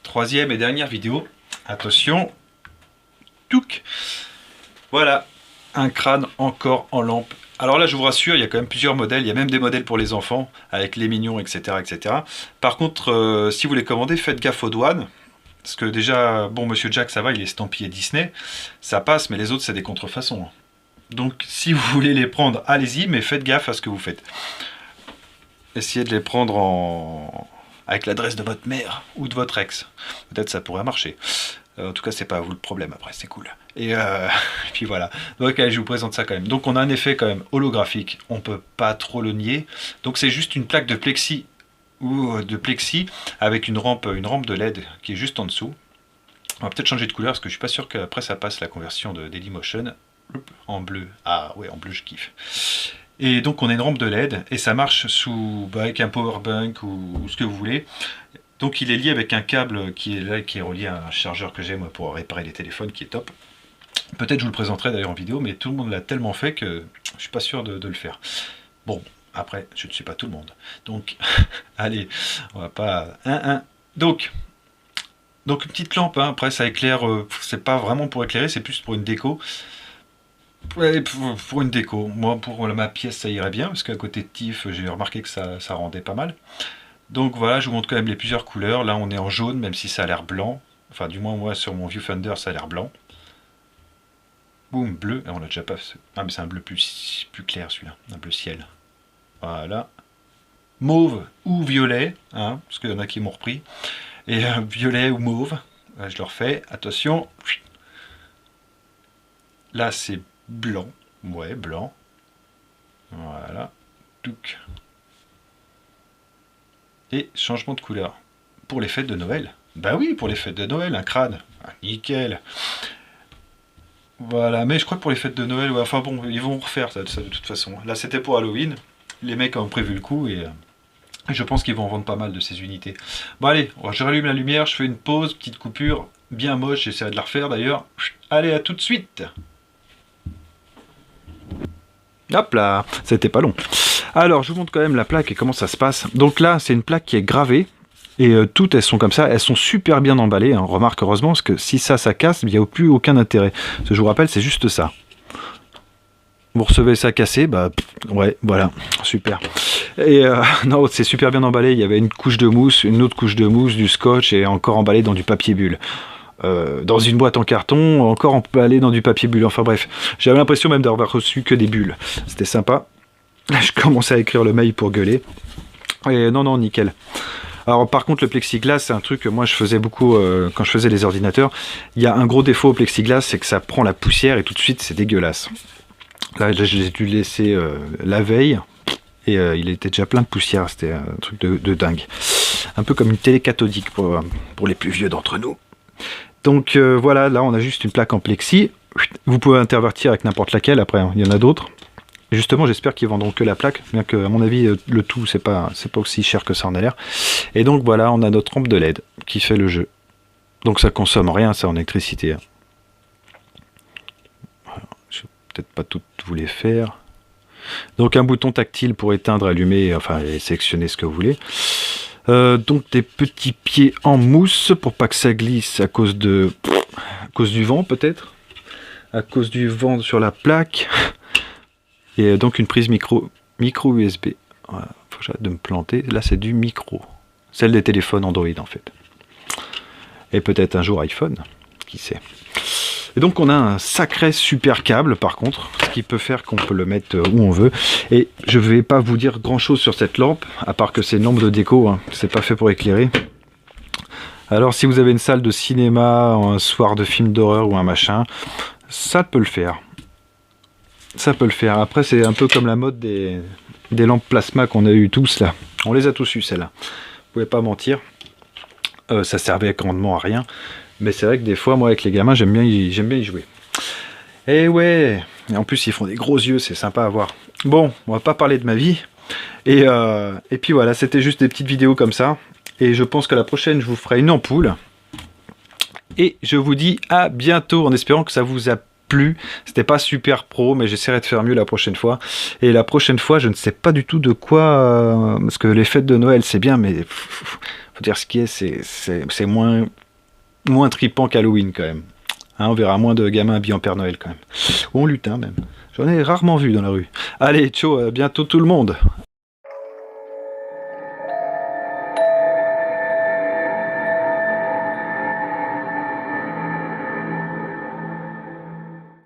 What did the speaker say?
troisième et dernière vidéo. Attention. Touc. Voilà, un crâne encore en lampe. Alors là, je vous rassure, il y a quand même plusieurs modèles. Il y a même des modèles pour les enfants, avec les mignons, etc. etc. Par contre, si vous les commandez, faites gaffe aux douanes. Parce que déjà, bon, Monsieur Jack, ça va, il est estampillé Disney. Ça passe, mais les autres, c'est des contrefaçons. Donc, si vous voulez les prendre, allez-y, mais faites gaffe à ce que vous faites. Essayez de les prendre avec l'adresse de votre mère ou de votre ex. Peut-être ça pourrait marcher. En tout cas, c'est pas à vous le problème après, c'est cool. Et puis voilà. Donc, allez, je vous présente ça quand même. Donc, on a un effet quand même holographique. On peut pas trop le nier. Donc, c'est juste une plaque de plexi avec une rampe de LED qui est juste en dessous. On va peut-être changer de couleur parce que je suis pas sûr qu'après ça passe la conversion de Dailymotion en bleu. Ah ouais, en bleu, je kiffe. Et donc, on a une rampe de LED et ça marche avec un power bank ou ce que vous voulez. Donc il est lié avec un câble qui est là, qui est relié à un chargeur que j'ai moi pour réparer les téléphones, qui est top. Peut-être je vous le présenterai d'ailleurs en vidéo, mais tout le monde l'a tellement fait que je suis pas sûr de le faire. Bon, après, je ne suis pas tout le monde. Donc, allez, on va pas... Donc une petite lampe, hein. Après ça éclaire, c'est pas vraiment pour éclairer, c'est plus pour une déco. Ouais, pour une déco. Moi, pour ma pièce, ça irait bien, parce qu'à côté de Tiff, j'ai remarqué que ça rendait pas mal. Donc voilà, je vous montre quand même les plusieurs couleurs. Là, on est en jaune, même si ça a l'air blanc. Enfin, du moins, moi, sur mon Viewfinder, ça a l'air blanc. Boum, bleu. Et on l'a déjà pas fait. Ah, mais c'est un bleu plus clair, celui-là. Un bleu ciel. Voilà. Mauve ou violet, hein, parce qu'il y en a qui m'ont repris. Et violet ou mauve. Je le refais. Attention. Là, c'est blanc. Ouais, blanc. Voilà. Touc. Et changement de couleur. Pour les fêtes de Noël. Bah oui, pour les fêtes de Noël, un crâne. Ah, nickel. Voilà, mais je crois que pour les fêtes de Noël, ouais, enfin bon, ils vont refaire ça de toute façon. Là, c'était pour Halloween. Les mecs ont prévu le coup et je pense qu'ils vont en vendre pas mal de ces unités. Bon allez, je rallume la lumière, je fais une pause, petite coupure, bien moche, j'essaierai de la refaire d'ailleurs. Allez, à tout de suite. Hop là, c'était pas long. Alors, je vous montre quand même la plaque et comment ça se passe. Donc là, c'est une plaque qui est gravée. Et toutes, elles sont comme ça. Elles sont super bien emballées. Hein. Remarque, heureusement, parce que si ça casse, il n'y a plus aucun intérêt. Ce que je vous rappelle, c'est juste ça. Vous recevez ça cassé, bah ouais, voilà, super. Et non, c'est super bien emballé. Il y avait une couche de mousse, une autre couche de mousse, du scotch et encore emballé dans du papier bulle. Dans une boîte en carton, encore emballé dans du papier bulle. Enfin bref, j'avais l'impression même d'avoir reçu que des bulles. C'était sympa. Je commençais à écrire le mail pour gueuler. Et non, nickel. Alors par contre, le plexiglas, c'est un truc que moi je faisais beaucoup quand je faisais les ordinateurs. Il y a un gros défaut au plexiglas, c'est que ça prend la poussière et tout de suite c'est dégueulasse. Là, je l'ai dû laisser la veille et il était déjà plein de poussière. C'était un truc de dingue. Un peu comme une télé cathodique pour les plus vieux d'entre nous. Donc voilà, là on a juste une plaque en plexi. Vous pouvez intervertir avec n'importe laquelle, après hein, il y en a d'autres. Et justement, j'espère qu'ils vendront que la plaque, bien que à mon avis le tout c'est pas aussi cher que ça en a l'air. Et donc voilà, on a notre rampe de LED qui fait le jeu. Donc ça consomme rien, ça en électricité. Voilà, je vais peut-être pas tout vous les faire. Donc un bouton tactile pour éteindre, allumer, enfin et sélectionner ce que vous voulez. Donc des petits pieds en mousse pour pas que ça glisse à cause du vent peut-être, à cause du vent sur la plaque. Et donc une prise micro USB. Voilà, faut que j'arrête de me planter. Là c'est du micro, celle des téléphones Android en fait. Et peut-être un jour iPhone, qui sait. Et donc on a un sacré super câble par contre, ce qui peut faire qu'on peut le mettre où on veut. Et je vais pas vous dire grand chose sur cette lampe, à part que c'est une lampe de déco, hein. C'est pas fait pour éclairer. Alors si vous avez une salle de cinéma, un soir de film d'horreur ou un machin, ça peut le faire. Ça peut le faire. Après c'est un peu comme la mode des lampes plasma qu'on a eu tous là. On les a tous eu celles-là. Vous pouvez pas mentir. Ça servait grandement à rien. Mais c'est vrai que des fois, moi, avec les gamins, j'aime bien y jouer. Et ouais, et en plus, ils font des gros yeux, c'est sympa à voir. Bon, on va pas parler de ma vie. Et puis voilà, c'était juste des petites vidéos comme ça. Et je pense que la prochaine, je vous ferai une ampoule. Et je vous dis à bientôt, en espérant que ça vous a plu. plu. C'était pas super pro, mais j'essaierai de faire mieux la prochaine fois. Et la prochaine fois, je ne sais pas du tout de quoi, parce que les fêtes de Noël, c'est bien, mais faut dire ce qui est, c'est moins tripant qu'Halloween quand même. Hein, on verra moins de gamins habillés en Père Noël quand même. Ou en lutin même. J'en ai rarement vu dans la rue. Allez, ciao, à bientôt tout le monde.